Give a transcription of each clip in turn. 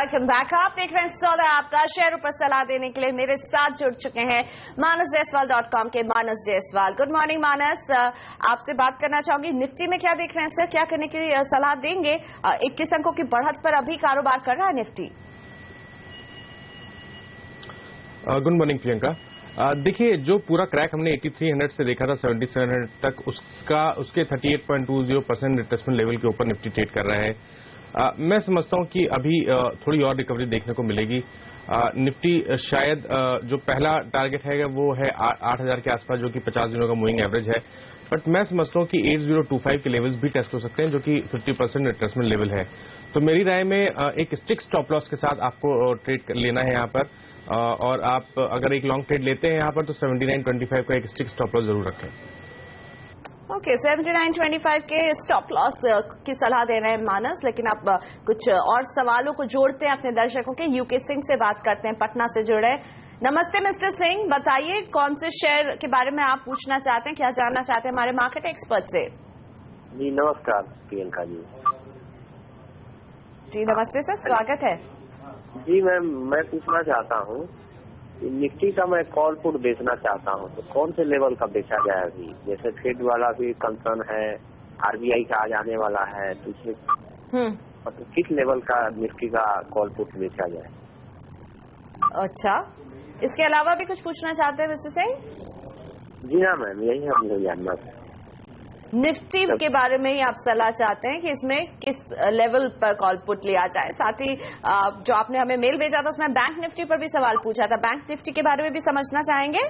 Welcome back. आप देख रहे हैं सौदा आपका शेयर ऊपर सलाह देने के लिए मेरे साथ जुड़ चुके हैं manasjaiswal.com के मानस जायसवाल। गुड मॉर्निंग मानस, आपसे बात करना चाहूंगी निफ्टी में क्या देख रहे हैं सर, क्या करने की सलाह देंगे? 21 अंकों की बढ़त पर अभी कारोबार कर रहा है निफ्टी। Good morning Priyanka. देखिए, जो पूरा क्रैक हमने 8300 से देखा था 7700 तक, उसके 38.20% रिट्रेसमेंट लेवल के ऊपर निफ्टी ट्रेड कर रहा है। मैं समझता हूं कि अभी थोड़ी और रिकवरी देखने को मिलेगी। निफ्टी शायद जो पहला टारगेट है वो है 8000 के आसपास, जो कि 50 दिनों का मूविंग एवरेज है। बट मैं समझता हूं कि 8025 के लेवल्स भी टेस्ट हो सकते हैं, जो कि 50% रिट्रेसमेंट लेवल है। तो मेरी राय में एक स्टिक स्टॉप लॉस के साथ आपको ट्रेड लेना है यहाँ पर, और आप अगर एक लॉन्ग ट्रेड लेते हैं यहाँ पर तो 79.25 का एक स्टिक स्टॉप लॉस जरूर रखें। ओके, 79.25 के स्टॉप लॉस की सलाह दे रहे हैं मानस। लेकिन आप कुछ और सवालों को जोड़ते हैं अपने दर्शकों के। यूके सिंह से बात करते हैं, पटना से जुड़े। नमस्ते मिस्टर सिंह, बताइए कौन से शेयर के बारे में आप पूछना चाहते हैं, क्या जानना चाहते हैं हमारे मार्केट एक्सपर्ट से? जी नमस्कार प्रियंका जी। जी नमस्ते सर, स्वागत है। जी मैम, मैं पूछना चाहता हूँ निफ्टी का मैं कॉल पुट बेचना चाहता हूँ, तो कौन से लेवल का बेचा जाए? अभी जैसे फेड वाला भी कंसर्न है, आरबीआई का आज आने वाला है, तो मतलब किस लेवल का निफ्टी का कॉल पुट बेचा जाए? अच्छा, इसके अलावा भी कुछ पूछना चाहते हैं मिस्टर सिंह? जी हाँ मैम, यही हम लोग जानना है। निफ्टी के बारे में ही आप सलाह चाहते हैं कि इसमें किस लेवल पर कॉल पुट लिया जाए। साथ ही जो आपने हमें मेल भेजा था उसमें बैंक निफ्टी पर भी सवाल पूछा था, बैंक निफ्टी के बारे में भी समझना चाहेंगे?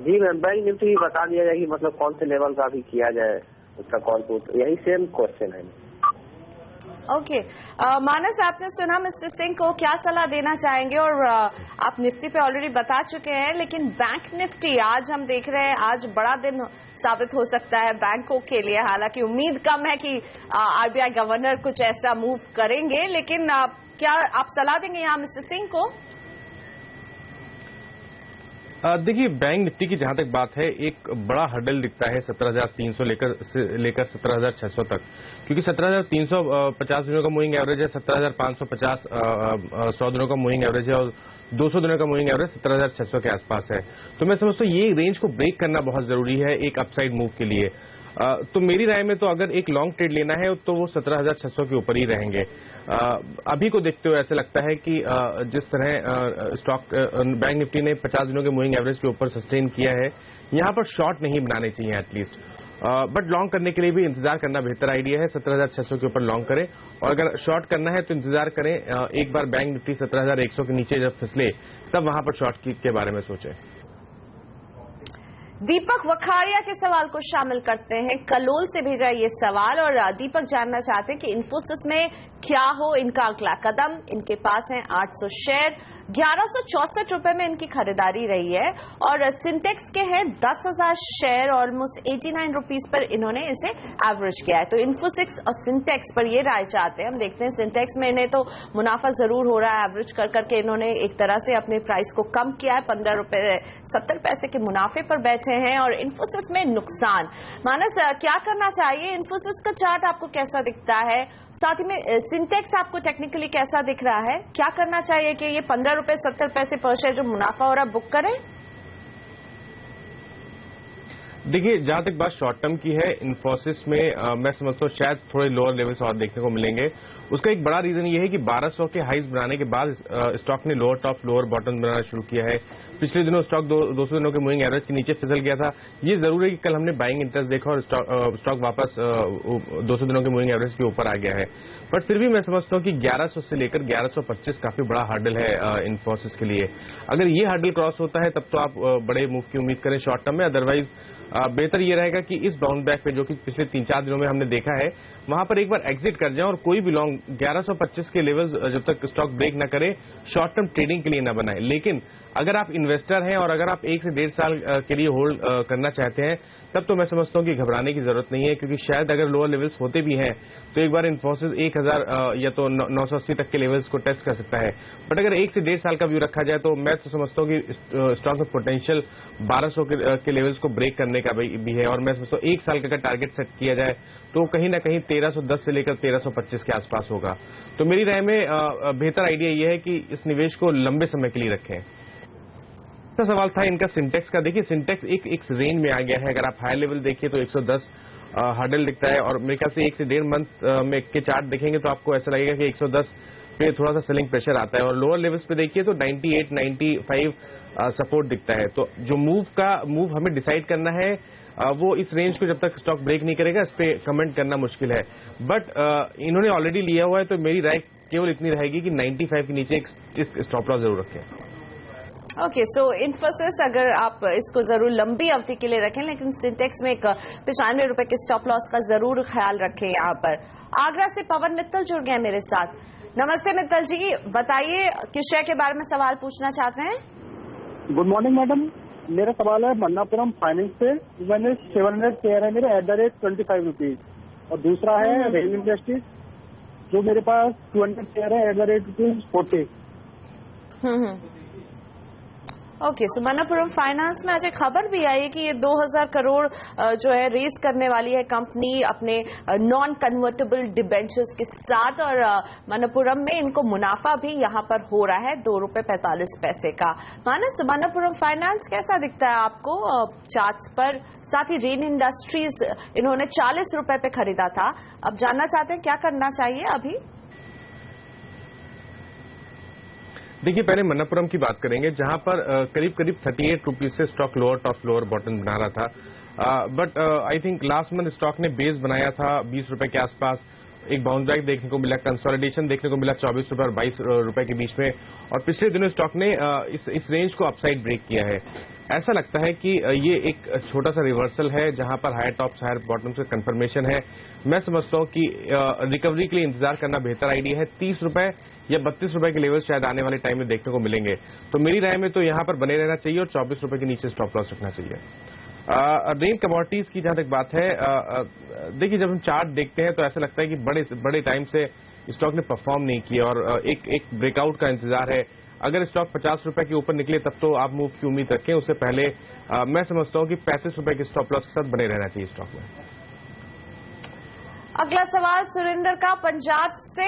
जी मैम, बैंक निफ्टी भी बता दिया जाए कि मतलब कौन से लेवल का भी किया जाए उसका कॉल पुट, यही सेम क्वेश्चन है। ओके, मानस आपने सुना मिस्टर सिंह को, क्या सलाह देना चाहेंगे? और आप निफ्टी पे ऑलरेडी बता चुके हैं, लेकिन बैंक निफ्टी आज हम देख रहे हैं आज बड़ा दिन साबित हो सकता है बैंकों के लिए। हालांकि उम्मीद कम है कि आरबीआई गवर्नर कुछ ऐसा मूव करेंगे, लेकिन क्या आप सलाह देंगे यहाँ मिस्टर सिंह को? देखिए, बैंक निफ्टी की जहां तक बात है, एक बड़ा हर्डल दिखता है 17300 लेकर 17600 तक, क्योंकि 17350 दिनों का मूविंग एवरेज है, 17550 100 दिनों का मूविंग एवरेज है, और 200 दिनों का मूविंग एवरेज 17600 के आसपास है। तो मैं समझता हूँ ये रेंज को ब्रेक करना बहुत जरूरी है एक अपसाइड मूव के लिए। तो मेरी राय में तो अगर एक लॉन्ग ट्रेड लेना है तो वो 17600 के ऊपर ही रहेंगे। अभी को देखते हुए ऐसा लगता है कि जिस तरह स्टॉक बैंक निफ्टी ने 50 दिनों के मूविंग एवरेज के ऊपर सस्टेन किया है, यहाँ पर शॉर्ट नहीं बनाने चाहिए एटलीस्ट। बट लॉन्ग करने के लिए भी इंतजार करना बेहतर आइडिया है। 17600 के ऊपर लॉन्ग करें, और अगर शॉर्ट करना है तो इंतजार करें एक बार बैंक निफ्टी 17100 के नीचे जब फिसले तब वहां पर शॉर्ट के बारे में सोचें। दीपक वखारिया के सवाल को शामिल करते हैं, कलोल से भेजा ये सवाल, और दीपक जानना चाहते हैं कि इन्फोसिस में क्या हो इनका अगला कदम। इनके पास है 800 शेयर, 1164 रुपए में इनकी खरीदारी रही है, और सिंटेक्स के हैं 10,000 शेयर, ऑलमोस्ट 89 रुपीज पर इन्होंने इसे एवरेज किया है। तो इन्फोसिस और सिंटेक्स पर ये राय चाहते हैं। हम देखते हैं सिंटेक्स में इन्हें तो मुनाफा जरूर हो रहा है, एवरेज कर करके इन्होंने एक तरह से अपने प्राइस को कम किया है, 15 रुपए 70 पैसे के मुनाफे पर बैठे हैं, और इन्फोसिस में नुकसान। मानस, क्या करना चाहिए? इन्फोसिस का चार्ट आपको कैसा दिखता है? साथ ही में सिंटेक्स आपको टेक्निकली कैसा दिख रहा है? क्या करना चाहिए कि ये 15 रुपए 70 पैसे पर शेयर जो मुनाफा हो रहा है बुक करें? देखिए, जहां तक बात शॉर्ट टर्म की है, इन्फोसिस में मैं समझता हूँ शायद थोड़े लोअर लेवल्स और देखने को मिलेंगे। उसका एक बड़ा रीजन ये है कि 1200 के हाइज बनाने के बाद स्टॉक ने लोअर टॉप लोअर बॉटम बनाना शुरू किया है। पिछले दिनों स्टॉक 200 दिनों के मूविंग एवरेज के नीचे फिसल गया था। ये जरूर है कि कल हमने बाइंग इंटरेस्ट देखा और स्टॉक वापस 200 दिनों के मूविंग एवरेज के ऊपर आ गया है। बट फिर भी मैं समझता हूँ कि 1100 से लेकर 1125 काफी बड़ा हर्डल है इन्फोसिस के लिए। अगर ये हर्डल क्रॉस होता है तब तो आप बड़े मूव की उम्मीद करें शॉर्ट टर्म में। अदरवाइज बेहतर ये रहेगा कि इस बाउंड बैक पे जो कि पिछले 3-4 दिनों में हमने देखा है, वहां पर एक बार एग्जिट कर जाएं, और कोई भी लॉन्ग 1125 के लेवल्स जब तक स्टॉक ब्रेक न करे शॉर्ट टर्म ट्रेडिंग के लिए न बनाए। लेकिन अगर आप इन्वेस्टर हैं और अगर आप 1 से 1.5 साल के लिए होल्ड करना चाहते हैं, तब तो मैं समझता हूं कि घबराने की जरूरत नहीं है, क्योंकि शायद अगर लोअर लेवल्स होते भी हैं तो एक बार इन्फोसिस 1000 या तो 980 तक के लेवल्स को टेस्ट कर सकता है। बट अगर 1 से 1.5 साल का व्यू रखा जाए तो मैं तो समझता हूं कि स्टॉक में पोटेंशियल 1200 के लेवल्स को ब्रेक करने का भी है, और मैं समझता हूँ 1 साल का अगर टारगेट सेट किया जाए तो कहीं ना कहीं 1310 से लेकर 1325 के आसपास होगा। तो मेरी राय में बेहतर आइडिया ये है कि इस निवेश को लंबे समय के लिए रखें। सवाल था इनका सिंटेक्स का। देखिए सिंटेक्स एक रेंज में आ गया है। अगर आप हाई लेवल देखिए तो 110 हर्डल दिखता है, और मेरे ख्याल से 1 से 1.5 मंथ में के चार्ट देखेंगे तो आपको ऐसा लगेगा कि 110 पे थोड़ा सा सेलिंग प्रेशर आता है, और लोअर लेवल्स पे देखिए तो 98, 95 सपोर्ट दिखता है। तो जो मूव हमें डिसाइड करना है वो इस रेंज को जब तक स्टॉक ब्रेक नहीं करेगा इस पे कमेंट करना मुश्किल है। बट इन्होंने ऑलरेडी लिया हुआ है, तो मेरी राय केवल इतनी रहेगी कि 95 के नीचे एक स्टॉप लॉस जरूर रखें। ओके, सो इन्फोसिस अगर आप इसको जरूर लंबी अवधि के लिए रखें, लेकिन सिंटेक्स में 95 रुपए के स्टॉप लॉस का जरूर ख्याल रखें। यहाँ पर आगरा से पवन मित्तल जुड़ गए मेरे साथ। नमस्ते मित्तल जी, बताइए किस शेयर के बारे में सवाल पूछना चाहते हैं? गुड मॉर्निंग मैडम, मेरा सवाल है मन्नापुरम फाइनेंस से। मैंने 700 शेयर है मेरे @25 रुपीज, और दूसरा है रेल इंडस्ट्रीज जो मेरे पास 200 शेयर है @40। ओके, सो मन्नापुरम फाइनेंस में आज एक खबर भी आई है कि ये 2000 करोड़ जो है रेज करने वाली है कंपनी अपने नॉन कन्वर्टेबल डिबेंचर्स के साथ, और मन्नापुरम में इनको मुनाफा भी यहाँ पर हो रहा है ₹2.45 का। मानस, मन्नापुरम फाइनेंस कैसा दिखता है आपको चार्ट्स पर? साथ ही रेन इंडस्ट्रीज इन्होंने 40 रुपए पे खरीदा था, अब जानना चाहते हैं क्या करना चाहिए अभी? देखिए पहले मन्नापुरम की बात करेंगे, जहां पर करीब 38 रुपीज से stock lower top lower bottom बना रहा था। But I think last month stock ने बेस बनाया था 20 रुपए के आसपास, एक बाउंस बैक देखने को मिला, कंसोलिडेशन देखने को मिला 24 रुपए और 22 रुपए के बीच में, और पिछले दिनों स्टॉक ने इस रेंज को अपसाइड ब्रेक किया है। ऐसा लगता है कि ये एक छोटा सा रिवर्सल है जहां पर हायर टॉप्स हायर बॉटम्स का कंफर्मेशन है। मैं समझता हूं कि रिकवरी के लिए इंतजार करना बेहतर आइडिया है। 30 रुपए या 32 रुपए के लेवल शायद आने वाले टाइम में देखने को मिलेंगे, तो मेरी राय में तो यहां पर बने रहना चाहिए और 24 रुपए के नीचे स्टॉप लॉस रखना चाहिए। रेन कमोडिटीज की जहां तक बात है, देखिए जब हम चार्ट देखते हैं तो ऐसा लगता है कि बड़े टाइम से स्टॉक ने परफॉर्म नहीं किया, और एक ब्रेकआउट का इंतजार है। अगर स्टॉक 50 रुपए के ऊपर निकले तब तो आप मूव की उम्मीद रखें, उससे पहले मैं समझता हूं कि 35 रुपए के स्टॉप लॉस के साथ बने रहना चाहिए स्टॉक में। अगला सवाल सुरेंद्र का पंजाब से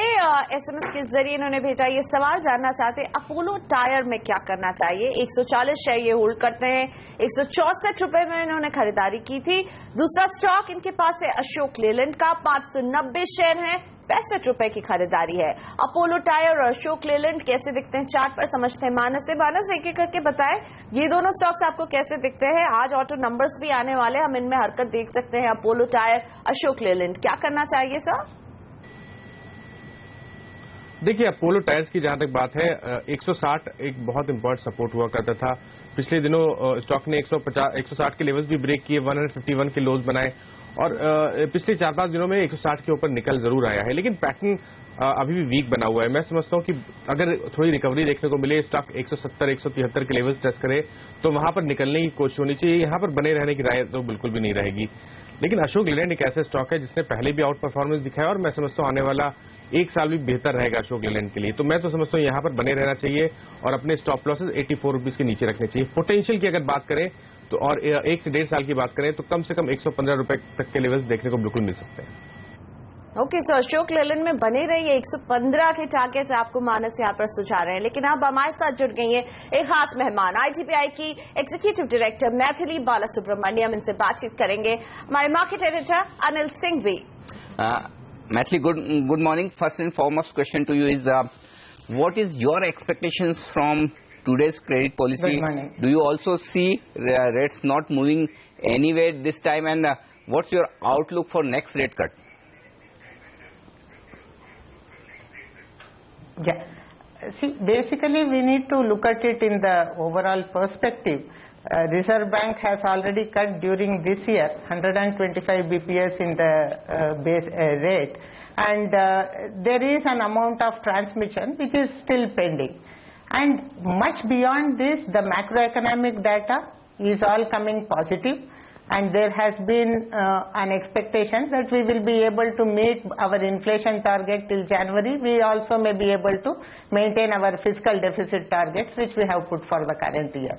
SMS के जरिए इन्होंने भेजा ये सवाल, जानना चाहते हैं अपोलो टायर में क्या करना चाहिए। 140 शेयर ये होल्ड करते हैं, 164 रुपए में इन्होंने खरीदारी की थी। दूसरा स्टॉक इनके पास है अशोक लेलैंड का, 590 शेयर हैं, 65 रुपए की खरीदारी है। अपोलो टायर और अशोक लेलैंड कैसे दिखते हैं चार्ट पर, समझते हैं मानस से। मानस एक एक करके बताएं ये दोनों स्टॉक्स आपको कैसे दिखते हैं। आज ऑटो नंबर्स भी आने वाले, हम इनमें हरकत देख सकते हैं। अपोलो टायर, अशोक लेलैंड, क्या करना चाहिए सर? देखिए अपोलो टायर्स की जहां तक बात है, 160 एक बहुत इंपॉर्टेंट सपोर्ट हुआ करता था। पिछले दिनों स्टॉक ने 160 के लेवल्स भी ब्रेक किए, 151 के लोज बनाए, और पिछले 4-5 दिनों में 160 के ऊपर निकल जरूर आया है, लेकिन पैटर्न अभी भी वीक बना हुआ है। मैं समझता हूं कि अगर थोड़ी रिकवरी देखने को मिले, स्टॉक 170, 173 के लेवल्स टेस्ट करे तो वहां पर निकलने की कोशिश होनी चाहिए। यहां पर बने रहने की राय तो बिल्कुल भी नहीं रहेगी। लेकिन अशोक लेलैंड एक ऐसा स्टॉक है जिसने पहले भी आउट परफॉर्मेंस दिखाया, और मैं समझता हूं आने वाला 1 साल भी बेहतर रहेगा अशोक लेलैंड के लिए। तो मैं तो समझता हूं यहां पर बने रहना चाहिए और अपने स्टॉप लॉसेस 84 रुपीज के नीचे रखने चाहिए। पोटेंशियल की अगर बात करें तो, और 1 से 1.5 साल की बात करें तो कम से कम 115 रुपए तक के लेवल्स देखने को बिल्कुल मिल सकते हैं। ओके, सो अशोक लेलैंड में बने रहिए। 115 के टारगेट आपको मानस यहाँ पर सुझा रहे हैं, लेकिन अब हमारे साथ जुड़ गई है एक खास मेहमान, ITPI की एग्जीक्यूटिव डायरेक्टर मैथिली बालासुब्रमण्यम। इनसे बातचीत करेंगे हमारे मार्केट एडिटर अनिल सिंह भी। Mathili, good morning. First and foremost question to you is, what is your expectations from today's credit policy? Good morning. Do you also see rates not moving anywhere this time, and what's your outlook for next rate cut? Yeah. See, basically we need to look at it in the overall perspective. Reserve Bank has already cut during this year 125 BPS in the base rate, and there is an amount of transmission which is still pending. And much beyond this, the macroeconomic data is all coming positive, and there has been an expectation that we will be able to meet our inflation target till January. We also may be able to maintain our fiscal deficit targets which we have put for the current year.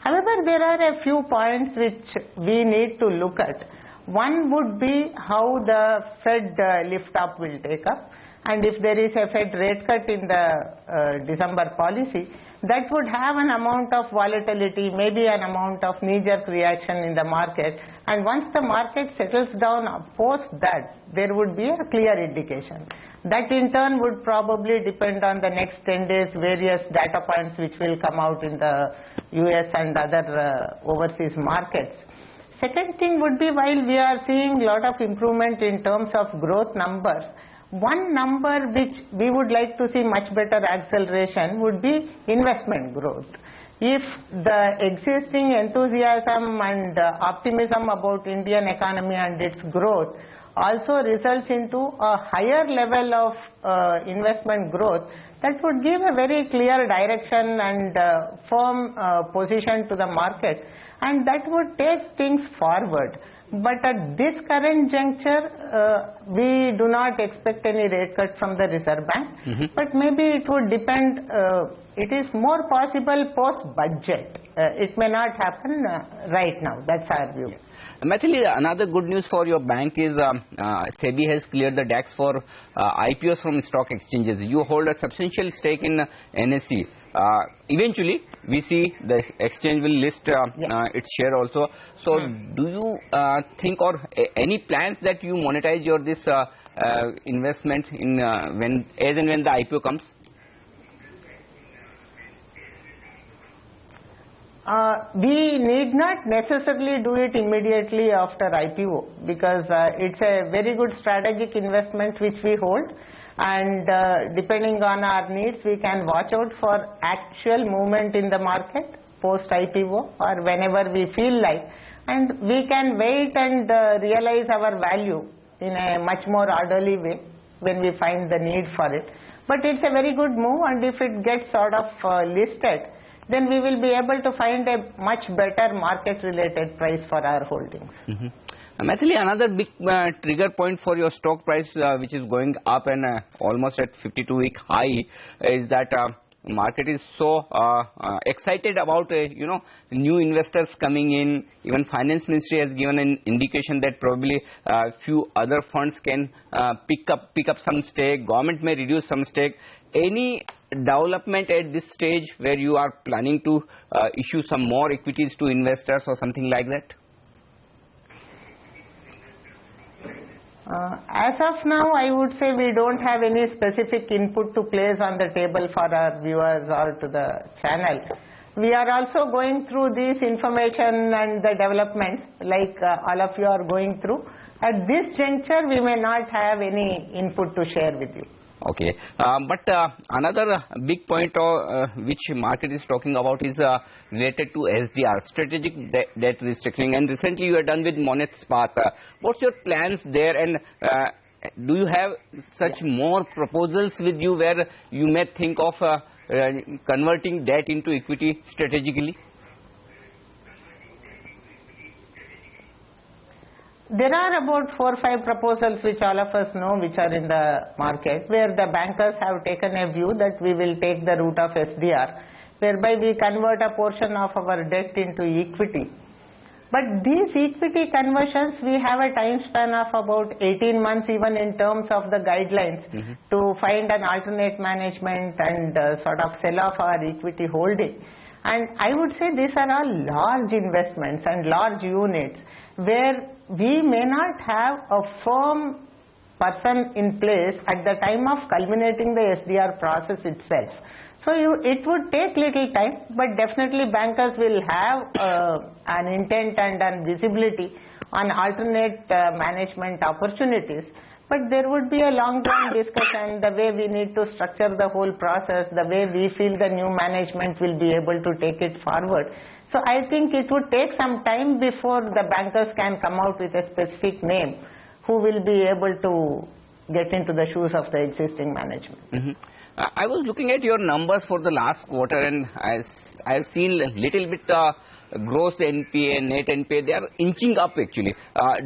However, there are a few points which we need to look at. One would be how the Fed lift up will take up, and if there is a Fed rate cut in the December policy, that would have an amount of volatility, maybe an amount of knee-jerk reaction in the market, and once the market settles down post that, there would be a clear indication. That in turn would probably depend on the next 10 days various data points which will come out in the US and other overseas markets. Second thing would be, while we are seeing a lot of improvement in terms of growth numbers, one number which we would like to see much better acceleration would be investment growth. If the existing enthusiasm and optimism about Indian economy and its growth also results into a higher level of investment growth, that would give a very clear direction and firm position to the market, and that would take things forward. But at this current juncture, we do not expect any rate cut from the Reserve Bank, but maybe it would depend, it is more possible post-budget. It may not happen right now, that's our view. Maithili, another good news for your bank is SEBI has cleared the decks for IPOs from stock exchanges. You hold a substantial stake in NSE. Eventually, we see the exchange will list its share also. So, do you think or any plans that you monetize your this investment in as and when the IPO comes? We need not necessarily do it immediately after IPO, because it's a very good strategic investment which we hold, and depending on our needs we can watch out for actual movement in the market post IPO or whenever we feel like, and we can wait and realize our value in a much more orderly way when we find the need for it. But it's a very good move, and if it gets sort of listed, then we will be able to find a much better market-related price for our holdings. Maithili, another big trigger point for your stock price, which is going up and almost at 52-week high, is that market is so excited about new investors coming in. Even Finance Ministry has given an indication that probably few other funds can pick up some stake. Government may reduce some stake. Any development at this stage where you are planning to issue some more equities to investors or something like that? As of now, I would say we don't have any specific input to place on the table for our viewers or to the channel. We are also going through this information and the developments like all of you are going through. At this juncture, we may not have any input to share with you. Okay, but another big point which market is talking about is related to SDR, strategic debt restructuring, and recently you are done with Monet's path. What's your plans there, and do you have such more proposals with you where you may think of converting debt into equity strategically? There are about 4 or 5 proposals which all of us know which are in the market, where the bankers have taken a view that we will take the route of SDR, whereby we convert a portion of our debt into equity. But these equity conversions, we have a time span of about 18 months even in terms of the guidelines to find an alternate management and sort of sell off our equity holding. And I would say these are all large investments and large units where we may not have a firm person in place at the time of culminating the SDR process itself. So it would take little time, but definitely bankers will have an intent and an visibility on alternate management opportunities. But there would be a long-term discussion, the way we need to structure the whole process, the way we feel the new management will be able to take it forward. So I think it would take some time before the bankers can come out with a specific name who will be able to get into the shoes of the existing management. I was looking at your numbers for the last quarter, and I've seen a little bit gross NPA, net NPA, they are inching up actually.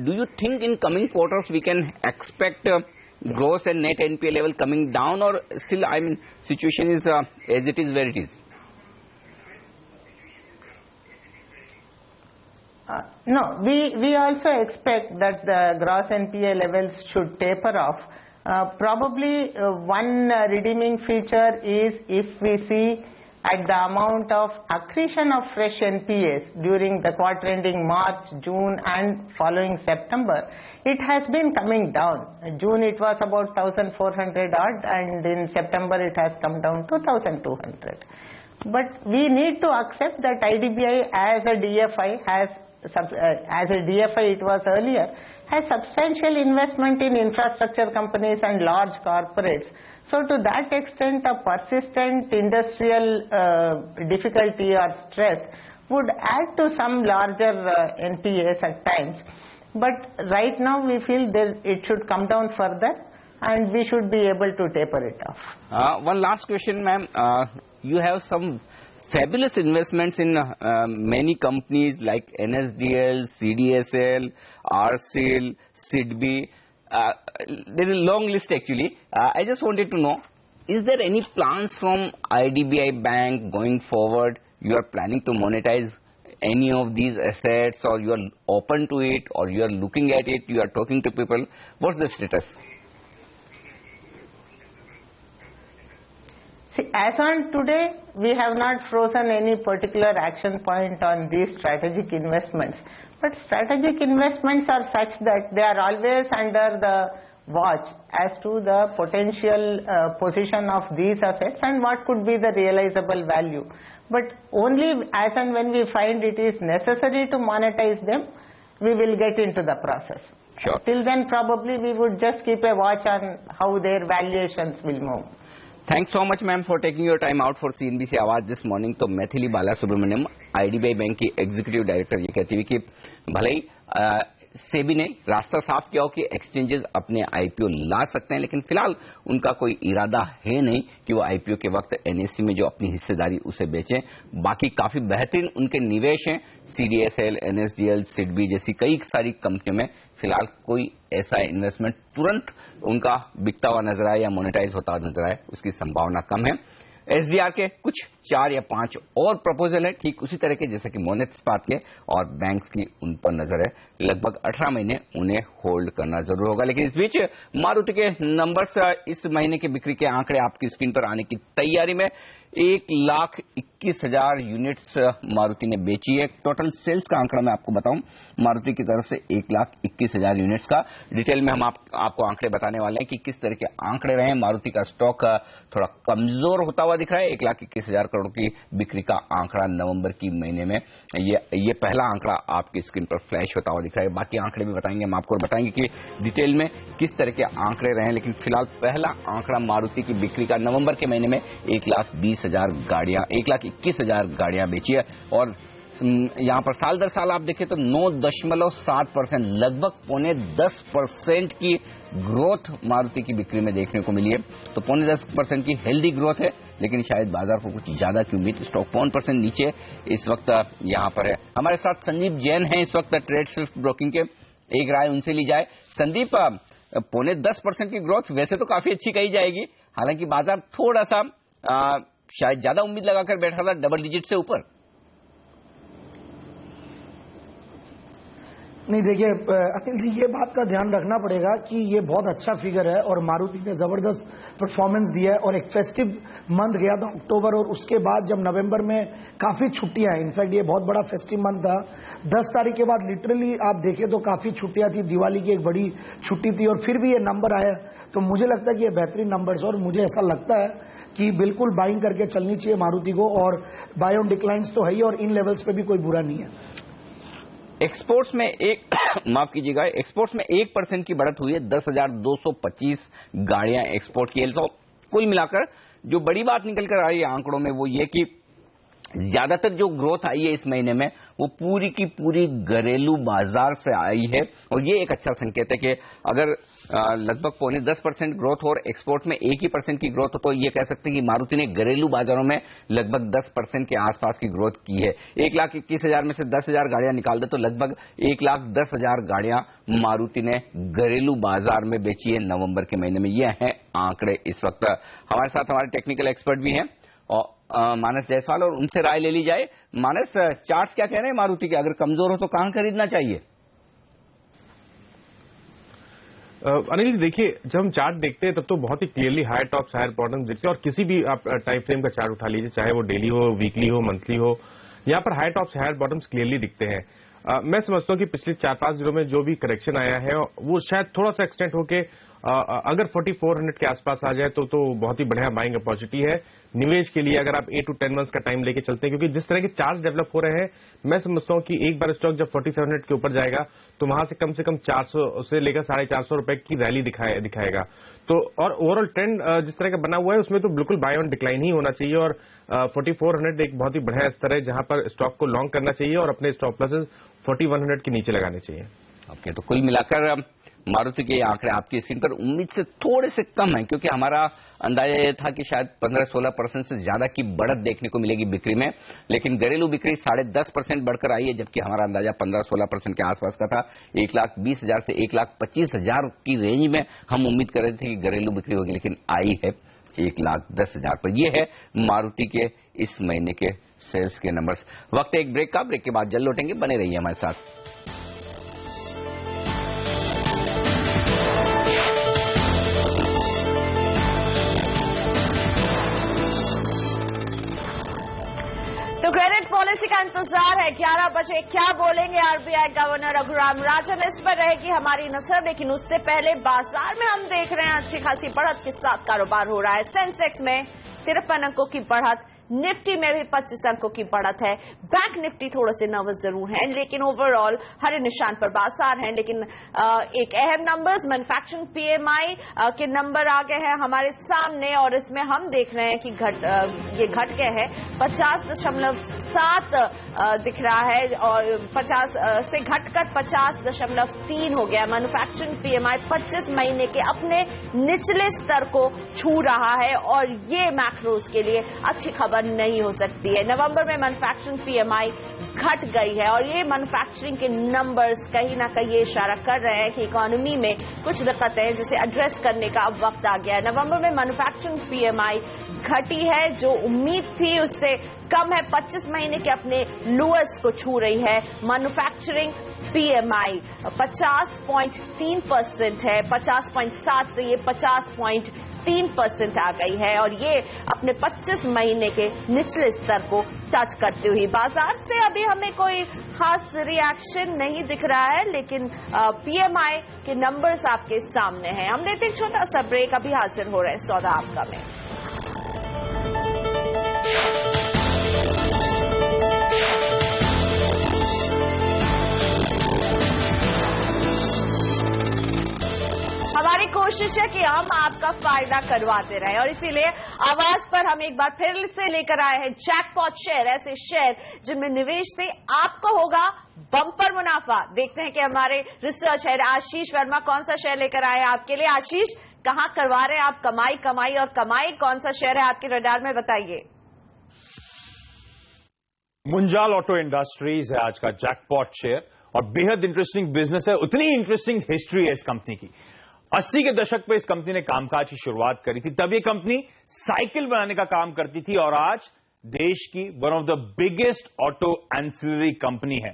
Do you think in coming quarters we can expect gross and net NPA level coming down, or still, I mean, situation is as it is where it is? No, we also expect that the gross NPA levels should taper off. Probably one redeeming feature is if we see at the amount of accretion of fresh NPAs during the quarter ending March, June and following September, it has been coming down. In June it was about 1,400 odd and in September it has come down to 1,200. But we need to accept that IDBI as a DFI as a DFI it was earlier, has substantial investment in infrastructure companies and large corporates. So to that extent, a persistent industrial difficulty or stress would add to some larger NPAs at times. But right now we feel that it should come down further and we should be able to taper it off. One last question, ma'am. You have some fabulous investments in many companies like NSDL, CDSL, RCL, SIDBI. There is a long list actually. I just wanted to know, is there any plans from IDBI Bank going forward? You are planning to monetize any of these assets, or you are open to it, or you are looking at it, you are talking to people? What's the status? See, as on today, we have not frozen any particular action point on these strategic investments. But strategic investments are such that they are always under the watch as to the potential position of these assets and what could be the realizable value. But only as and when we find it is necessary to monetize them, we will get into the process. Sure. Till then, probably we would just keep a watch on how their valuations will move. Thanks so much, ma'am, for taking your time out for CNBC आवाज this morning. तो मैथिली बाला Subramaniam IDBI bank की executive director ये कहती हुई कि भले ही सेबी ने रास्ता साफ किया हो कि एक्सचेंजेस अपने आईपीओ ला सकते हैं, लेकिन फिलहाल उनका कोई इरादा है नहीं कि वो आईपीओ के वक्त एनएससी में जो अपनी हिस्सेदारी उसे बेचें। बाकी काफी बेहतरीन उनके निवेश हैं, सीडीएसएल, एनएसडीएल, सिडबी जैसी कई सारी कंपनियों में फिलहाल कोई ऐसा इन्वेस्टमेंट तुरंत उनका बिकता हुआ नजर आए या मोनेटाइज होता हुआ नजर आए, उसकी संभावना कम है। एसडीआर के कुछ 4 या 5 और प्रपोजल है ठीक उसी तरह के जैसे कि मोनेट इस्पात के, और बैंक्स की उन पर नजर है। लगभग 18 महीने उन्हें होल्ड करना जरूर होगा। लेकिन इस बीच मारुति के नंबर्स, इस महीने की बिक्री के आंकड़े आपकी स्क्रीन पर आने की तैयारी में। 1,21,000 यूनिट्स मारुति ने बेची है। टोटल सेल्स का आंकड़ा मैं आपको बताऊं, मारुति की तरफ से 1,21,000 यूनिट्स का। डिटेल में हम आपको आंकड़े बताने वाले हैं कि किस तरह के आंकड़े रहे। मारुति का स्टॉक थोड़ा कमजोर होता हुआ दिख रहा है। 1,21,000 करोड़ की बिक्री का आंकड़ा नवंबर की महीने में, ये पहला आंकड़ा आपकी स्क्रीन पर फ्लैश होता हुआ दिख रहा है। बाकी आंकड़े भी बताएंगे हम आपको, बताएंगे कि डिटेल में किस तरह के आंकड़े रहे। लेकिन फिलहाल पहला आंकड़ा मारुति की बिक्री का नवंबर के महीने में 1,20,000 गाड़ियां, 1,21,000 गाड़ियां बेची है। और यहां पर साल दर साल आप देखें तो 9.7%, लगभग 9.5% की ग्रोथ मारुति की बिक्री में देखने को मिली है। तो 9.5% की हेल्दी ग्रोथ है, लेकिन शायद बाजार को कुछ ज्यादा की उम्मीद। स्टॉक 5% नीचे इस वक्त यहां पर है। हमारे साथ संदीप जैन हैं इस वक्त ट्रेड सेल्फ ब्रोकिंग के, एक राय उनसे ली जाए। संदीप, 9.5% की ग्रोथ वैसे तो काफी अच्छी कही जाएगी, हालांकि बाजार थोड़ा सा शायद ज्यादा उम्मीद लगाकर बैठा था डबल डिजिट से ऊपर। नहीं, देखिए अनिल जी, ये बात का ध्यान रखना पड़ेगा कि ये बहुत अच्छा फिगर है और मारुति ने जबरदस्त परफॉर्मेंस दिया है। और एक फेस्टिव मंथ गया था अक्टूबर, और उसके बाद जब नवंबर में काफी छुट्टियां हैं, इनफैक्ट ये बहुत बड़ा फेस्टिव मंथ था। 10 तारीख के बाद लिटरली आप देखें तो काफी छुट्टियां थी, दिवाली की एक बड़ी छुट्टी थी, और फिर भी ये नंबर आया। तो मुझे लगता है कि ये बेहतरीन नंबर्स, और मुझे ऐसा लगता है कि बिल्कुल बाइंग करके चलनी चाहिए मारुति को। और बाय ऑन डिक्लाइंस तो है ही, और इन लेवल्स पे भी कोई बुरा नहीं है। एक्सपोर्ट्स में माफ कीजिएगा, एक्सपोर्ट्स में 1% की बढ़त हुई है। 10,225 गाड़ियां एक्सपोर्ट की। तो कुल मिलाकर जो बड़ी बात निकल कर आ रही है आंकड़ों में वो ये कि ज्यादातर जो ग्रोथ आई है इस महीने में वो पूरी की पूरी घरेलू बाजार से आई है। और ये एक अच्छा संकेत है कि अगर लगभग 9.5% ग्रोथ और एक्सपोर्ट में 1% की ग्रोथ हो तो ये कह सकते हैं कि मारुति ने घरेलू बाजारों में लगभग 10% के आसपास की ग्रोथ की है। 1,21,000 में से 10,000 गाड़ियां निकाल दे तो लगभग 1,10,000 गाड़ियां मारुति ने घरेलू बाजार में बेची है नवंबर के महीने में। ये है आंकड़े इस वक्त। हमारे साथ हमारे टेक्निकल एक्सपर्ट भी हैं, मानस जायसवाल और उनसे राय ले ली जाए। मानस, चार्ट्स क्या कह रहे हैं मारुति के? अगर कमजोर हो तो कहां खरीदना चाहिए? अनिल जी देखिए, जब हम चार्ट देखते हैं तब तो बहुत ही clearly higher tops higher bottom दिखते हैं, और किसी भी आप टाइम फ्रेम का चार्ट उठा लीजिए, चाहे वो डेली हो, वीकली हो, मंथली हो, यहाँ पर higher tops higher bottoms clearly दिखते हैं। मैं समझता हूँ कि पिछले 4-5 दिनों में जो भी करेक्शन आया है वो शायद थोड़ा सा एक्सटेंट होके अगर 4400 के आसपास आ जाए तो बहुत ही बढ़िया बाइंग अपॉर्चुनिटी है निवेश के लिए, अगर आप 8 to 10 मंथ्स का टाइम लेके चलते हैं, क्योंकि जिस तरह के चार्ट डेवलप हो रहे हैं मैं समझता हूँ कि एक बार स्टॉक जब 4700 के ऊपर जाएगा तो वहां से कम 400 से लेकर 450 रुपए की रैली दिखाएगा। तो और ओवरऑल ट्रेंड जिस तरह का बना हुआ है उसमें तो बिल्कुल बाय ऑन डिक्लाइन ही होना चाहिए, और 4400 एक बहुत ही बढ़िया स्तर है जहां पर स्टॉक को लॉन्ग करना चाहिए और अपने स्टॉप लॉसेस 4100 के नीचे लगाने चाहिए। ओके, तो कुल मिलाकर मारुति के आंकड़े आपकी स्क्रीन पर उम्मीद से थोड़े से कम है, क्योंकि हमारा अंदाजा यह था कि शायद 15-16% से ज्यादा की बढ़त देखने को मिलेगी बिक्री में, लेकिन घरेलू बिक्री 10.5% बढ़कर आई है, जबकि हमारा अंदाजा 15-16% के आसपास का था। 1,20,000 से 1,25,000 की रेंज में हम उम्मीद कर रहे थे कि घरेलू बिक्री होगी, लेकिन आई है 1,10,000 पर। यह है मारुति के इस महीने के सेल्स के नंबर्स। वक्त एक ब्रेक का, ब्रेक के बाद जल्द लौटेंगे, बने रहिए हमारे साथ। तो क्रेडिट पॉलिसी का इंतजार है, 11 बजे क्या बोलेंगे आरबीआई गवर्नर रघुराम राजन, इस पर रहेगी हमारी नजर। लेकिन उससे पहले बाजार में हम देख रहे हैं अच्छी खासी बढ़त के साथ कारोबार हो रहा है। सेंसेक्स में 53 अंकों की बढ़त, निफ्टी में भी 25 अंकों की बढ़त है। बैंक निफ्टी थोड़े से नर्वस जरूर हैं, लेकिन ओवरऑल हरे निशान पर बाजार हैं। लेकिन एक अहम नंबर्स मैन्युफैक्चरिंग पीएमआई के नंबर आ गए हैं हमारे सामने, और इसमें हम देख रहे हैं कि ये घट गए हैं 50.7 दिख रहा है, और 50 से घटकर 50.3 हो गया। मैन्युफैक्चरिंग पीएमआई 25 महीने के अपने निचले स्तर को छू रहा है, और ये मैक्रोस के लिए अच्छी खबर नहीं हो सकती है। नवंबर में मैन्युफैक्चरिंग पीएमआई घट गई है, और ये मैन्युफैक्चरिंग के नंबर्स कहीं ना कहीं ये इशारा कर रहे हैं कि इकोनॉमी में कुछ दिक्कतें हैं जिसे एड्रेस करने का अब वक्त आ गया है। नवंबर में मैन्युफैक्चरिंग पीएमआई घटी है, जो उम्मीद थी उससे कम है, 25 महीने के अपने लोएस्ट को छू रही है। मैन्युफैक्चरिंग पीएमआई 50.3% है, 50.7 से ये 50.3% आ गई है, और ये अपने 25 महीने के निचले स्तर को टच करती हुई। बाजार से अभी हमें कोई खास रिएक्शन नहीं दिख रहा है, लेकिन पीएमआई के नंबर्स आपके सामने हैं। हम लेते एक छोटा सा ब्रेक, अभी हाजिर हो रहे हैं सौदा आपका में। हमारी कोशिश है कि हम आपका फायदा करवाते रहें, और इसीलिए आवाज पर हम एक बार फिर से लेकर आए हैं जैकपॉट शेयर, ऐसे शेयर जिनमें निवेश से आपको होगा बम्पर मुनाफा। देखते हैं कि हमारे रिसर्च हेड आशीष वर्मा कौन सा शेयर लेकर आए हैं आपके लिए। आशीष, कहां करवा रहे हैं आप कमाई, और कमाई कौन सा शेयर है आपके रडार में, बताइए। मुंजाल ऑटो इंडस्ट्रीज है आज का जैकपॉट शेयर, और बेहद इंटरेस्टिंग बिजनेस है, उतनी इंटरेस्टिंग हिस्ट्री है इस कंपनी की। 80 के दशक पे इस कंपनी ने कामकाज की शुरुआत करी थी, तब ये कंपनी साइकिल बनाने का काम करती थी, और आज देश की one of the biggest auto ancillary company है।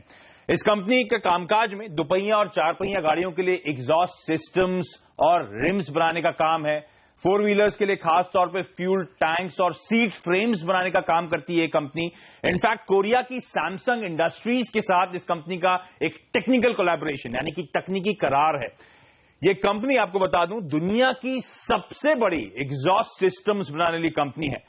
इस कंपनी के कामकाज में दुपहिया और चार पहिया गाड़ियों के लिए एग्जॉस्ट सिस्टम्स और रिम्स बनाने का काम है। 4 व्हीलर्स के लिए खास तौर पे फ्यूल टैंक्स और सीट फ्रेम्स बनाने का काम करती है ये कंपनी। इनफैक्ट कोरिया की सैमसंग इंडस्ट्रीज के साथ इस कंपनी का एक टेक्निकल कोलैबोरेशन यानी कि तकनीकी करार है। ये कंपनी, आपको बता दूं, दुनिया की सबसे बड़ी एग्जॉस्ट सिस्टम्स बनाने वाली कंपनी है।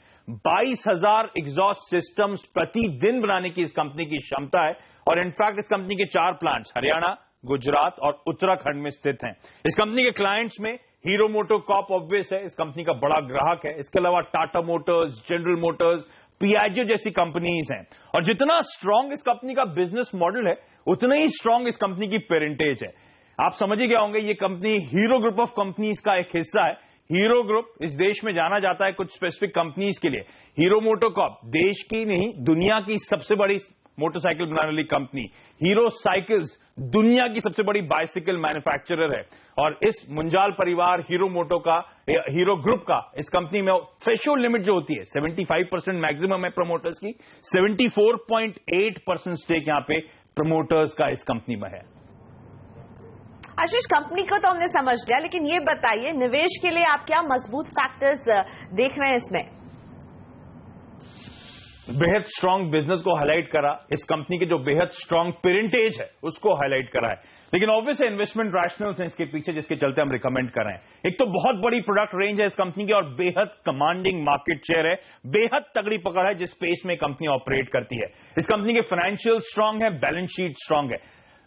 22,000 एग्जॉस्ट सिस्टम्स प्रतिदिन बनाने की इस कंपनी की क्षमता है, और इनफैक्ट इस कंपनी के 4 प्लांट्स हरियाणा, गुजरात और उत्तराखंड में स्थित हैं। इस कंपनी के क्लाइंट्स में हीरो मोटोकॉर्प ऑब्वियस है, इस कंपनी का बड़ा ग्राहक है। इसके अलावा Tata Motors, general Motors, Piaggio जैसी कंपनीज हैं। और जितना स्ट्रांग इस कंपनी का बिजनेस मॉडल है, उतना ही स्ट्रांग इस कंपनी की पेरेंटेज है। आप समझ ही गए होंगे, ये company hero group of companies का एक हिस्सा है। हीरो ग्रुप इस देश में जाना जाता है कुछ स्पेसिफिक कंपनीज के लिए। हीरो मोटोकॉर्प देश की नहीं, दुनिया की सबसे बड़ी मोटरसाइकिल बनाने वाली कंपनी। हीरो साइकिल्स दुनिया की सबसे बड़ी बाइसिकल मैन्युफैक्चरर है और इस मुंजाल परिवार हीरो ग्रुप का इस कंपनी में थ्रेशोल्ड लिमिट जो होती है 75% मैक्सिमम है प्रमोटर्स की, 74.8% स्टेक यहां पे प्रमोटर्स का इस कंपनी में है। आशीष, कंपनी को तो हमने समझ लिया, लेकिन ये बताइए निवेश के लिए आप क्या मजबूत फैक्टर्स देख रहे हैं इसमें? बेहद स्ट्रांग बिजनेस को हाईलाइट करा, इस कंपनी के जो बेहद स्ट्रांग पेरेंटेज है उसको हाईलाइट करा है, लेकिन ऑब्वियस इन्वेस्टमेंट रैशनल्स हैं इसके पीछे जिसके चलते हम रिकमेंड कर रहे हैं। एक तो बहुत बड़ी प्रोडक्ट रेंज है इस कंपनी की और बेहद कमांडिंग मार्केट शेयर है, बेहद तगड़ी पकड़ है जिस पेस में कंपनी ऑपरेट करती है। इस कंपनी के फाइनेंशियल स्ट्रांग है, बैलेंस शीट स्ट्रांग है।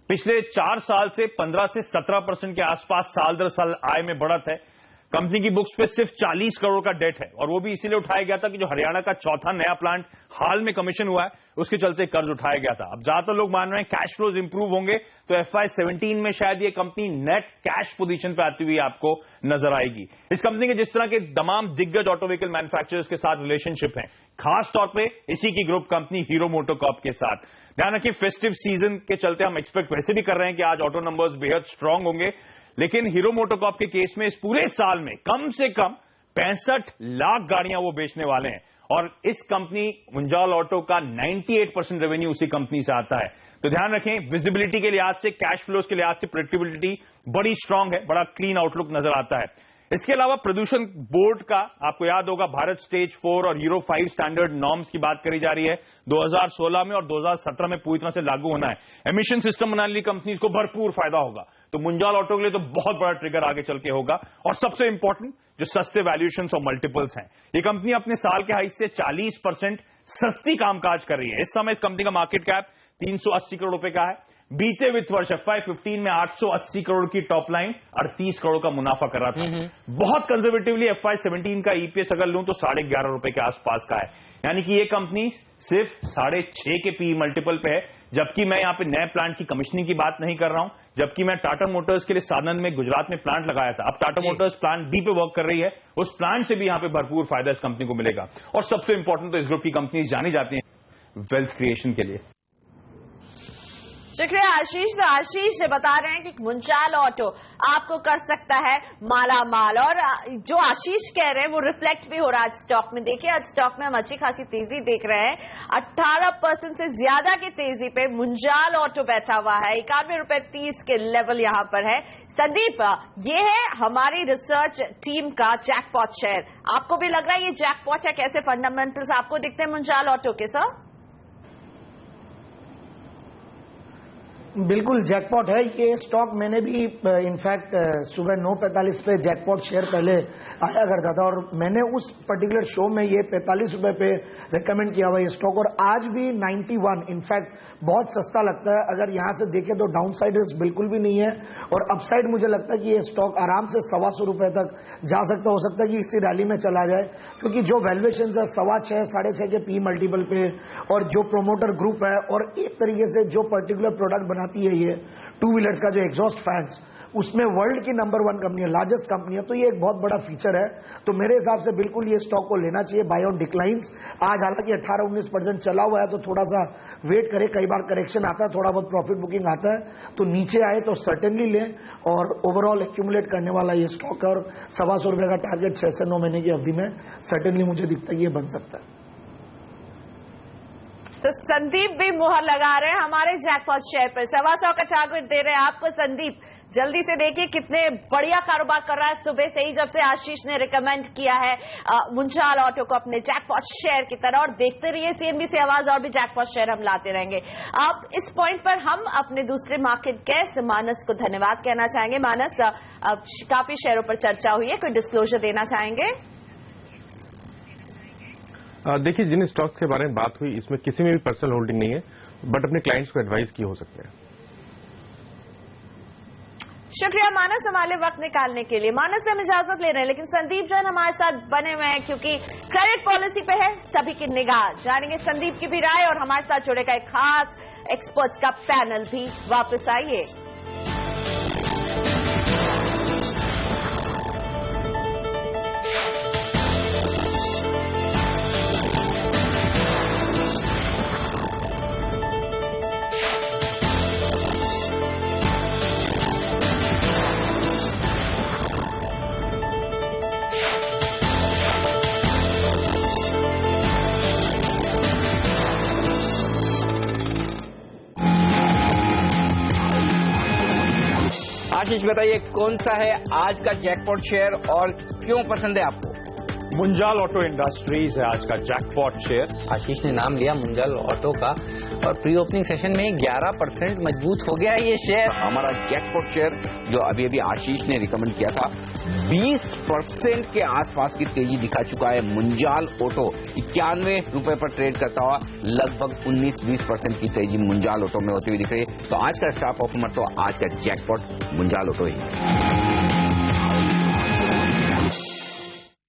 पिछले 4 साल से 15 से 17% के आसपास साल दर साल आय में बढ़त है। कंपनी की बुक्स पे सिर्फ 40 करोड़ का डेट है और वो भी इसीलिए उठाया गया था कि जो हरियाणा का चौथा नया प्लांट हाल में कमीशन हुआ है उसके चलते कर्ज उठाया गया था। अब ज्यादातर लोग मान रहे हैं कैश फ्लोज इंप्रूव होंगे तो FY17 में शायद ये कंपनी नेट कैश पोजीशन पे आती हुई आपको नजर आएगी। इस कंपनी के जिस तरह के तमाम दिग्गज ऑटो व्हीकल मैन्युफैक्चरर्स के साथ रिलेशनशिप है, खास तौर पे इसी की ग्रुप कंपनी हीरो मोटोकॉर्प के साथ। ध्यान रखिए फेस्टिव सीजन के चलते हम एक्सपेक्ट वैसे भी कर रहे हैं कि आज ऑटो नंबर्स बेहद स्ट्रांग होंगे, लेकिन हीरो मोटोकॉर्प के केस में इस पूरे साल में कम से कम 65 लाख गाड़ियां वो बेचने वाले हैं और इस कंपनी मुंजाल ऑटो का 98% रेवेन्यू उसी कंपनी से आता है। तो ध्यान रखें, विजिबिलिटी के लिहाज से, कैश फ्लोज के लिहाज से प्रेडिक्टेबिलिटी बड़ी स्ट्रांग है, बड़ा क्लीन आउटलुक नजर आता है। इसके अलावा प्रदूषण बोर्ड का आपको याद होगा भारत स्टेज 4 और यूरो 5 स्टैंडर्ड नॉर्म्स की बात करी जा रही है 2016 में और 2017 में पूरी तरह से लागू होना है। एमिशन सिस्टम बनाने वाली कंपनीज को भरपूर फायदा होगा, तो मुंजाल ऑटो के लिए तो बहुत बड़ा ट्रिगर आगे चल के होगा। और सबसे इंपॉर्टेंट जो सस्ते वैल्यूएशंस और मल्टीपल्स हैं, ये कंपनी अपने साल के हाई से 40% सस्ती कामकाज कर रही है। इस समय इस कंपनी का मार्केट कैप 380 करोड़ रुपए का है। बीते वित्त वर्ष FY15 में 880 करोड़ की टॉप लाइन 38 करोड़ का मुनाफा कर रहा था। बहुत कंजर्वेटिवली FY17 का EPS अगर लूं तो 11.5 रुपए के आसपास का है, यानी कि ये कंपनी सिर्फ 6.5 के PE मल्टीपल पे है। जबकि मैं यहां पे नए प्लांट की कमीशनिंग की बात नहीं कर रहा हूं, जबकि मैं टाटा मोटर्स के लिए सानंद में गुजरात में प्लांट लगाया था। अब टाटा मोटर्स प्लांट डी पे वर्क कर रही है, उस प्लांट से भी यहां पे भरपूर फायदा इस कंपनी को मिलेगा। और सबसे इंपॉर्टेंट तो इस ग्रुप की कंपनीज जानी जाती हैं वेल्थ क्रिएशन के लिए। शुक्रिया आशीष। तो आशीष बता रहे हैं कि मुंजाल ऑटो आपको कर सकता है माला माल, और जो आशीष कह रहे हैं वो रिफ्लेक्ट भी हो रहा है आज स्टॉक में। देखिए आज स्टॉक में हम अच्छी खासी तेजी देख रहे हैं, 18% से ज्यादा की तेजी पे मुंजाल ऑटो बैठा हुआ है, 91.30 रुपए के लेवल यहां पर है। संदीप, ये है हमारी रिसर्च टीम का जैकपॉट शेयर, आपको भी लग रहा है ये जैकपॉट है? कैसे फंडामेंटल्स आपको दिखते हैं मुंजाल ऑटो के? सर बिल्कुल जैकपॉट है ये स्टॉक। मैंने भी इनफैक्ट सुबह 9:45 पे जैकपॉट शेयर पहले आया करता था और मैंने उस पर्टिकुलर शो में ये 45 रुपए पे रिकमेंड किया हुआ ये स्टॉक, और आज भी 91 इनफैक्ट बहुत सस्ता लगता है। अगर यहां से देखें तो डाउन साइड रिस्क बिल्कुल भी नहीं है और अपसाइड मुझे लगता है कि ये स्टॉक आराम से 125 रुपए तक जा सकता, हो सकता है कि इसी रैली में चला जाए, क्योंकि जो वैल्यूएशन है 6.25 6.5 के PE मल्टीपल पे, और जो प्रोमोटर ग्रुप है और एक तरीके से जो पर्टिकुलर प्रोडक्ट बनाती है ये 2 व्हीलर्स का जो एग्जॉस्ट फैंस, उसमें वर्ल्ड की नंबर 1 कंपनी है, लार्जेस्ट कंपनी है, तो ये एक बहुत बड़ा फीचर है। तो मेरे हिसाब से बिल्कुल ये स्टॉक को लेना चाहिए। बाय ऑन डिक्लाइंस आज हालांकि 18-19% चला हुआ है, तो थोड़ा सा वेट करें, कई बार करेक्शन आता है, थोड़ा बहुत प्रॉफिट बुकिंग आता है, तो नीचे आए तो सर्टेनली लें। और ओवरऑल एक्यूमुलेट करने वाला ये स्टॉक है और 125 रुपए का टारगेट 6 से 9 महीने की अवधि में सर्टेनली मुझे दिखता है ये बन सकता है। तो संदीप भी मुहर लगा रहे हैं हमारे जैकपॉट शेयर पर, 125 का टारगेट दे रहे हैं आपको। संदीप जल्दी से देखिए कितने बढ़िया कारोबार कर रहा है सुबह से ही, जब से आशीष ने रिकमेंड किया है मुंजाल ऑटो को अपने जैकपॉट शेयर की तरह। और देखते रहिए CNBC आवाज, और भी जैकपॉट शेयर हम लाते रहेंगे। अब इस पॉइंट पर हम अपने दूसरे मार्केट गेस्ट मानस को धन्यवाद कहना चाहेंगे। मानस, काफी शेयरों पर चर्चा हुई है, कोई डिस्क्लोजर देना चाहेंगे? देखिए जिन स्टॉक्स के बारे में बात हुई इसमें किसी में भी पर्सनल होल्डिंग नहीं है, बट अपने क्लाइंट्स को एडवाइस की हो सकते हैं। शुक्रिया मानस हमारे वक्त निकालने के लिए। मानस से हम इजाजत ले रहे हैं, लेकिन संदीप जैन हमारे साथ बने हुए हैं क्योंकि क्रेडिट पॉलिसी पे है सभी की निगाह। जानेंगे संदीप की भी राय और हमारे साथ जुड़ेगा एक खास एक्सपर्ट्स का पैनल भी। वापस आइए। आशीष बताइए कौन सा है आज का जैकपॉट शेयर और क्यों पसंद है आपको? मुंजाल ऑटो इंडस्ट्रीज है आज का जैकपॉट शेयर। आशीष ने नाम लिया मुंजाल ऑटो का और प्री ओपनिंग सेशन में 11% मजबूत हो गया है ये शेयर। हमारा जैकपॉट शेयर जो अभी अभी आशीष ने रिकमेंड किया था 20% के आसपास की तेजी दिखा चुका है। मुंजाल ऑटो 91 रुपए पर ट्रेड करता हुआ लगभग 19-20% की तेजी मुंजाल ऑटो में होती हुई दिख रही है। तो आज का स्टार परफॉर्मर तो आज का जैकपॉट मुंजाल ऑटो ही है।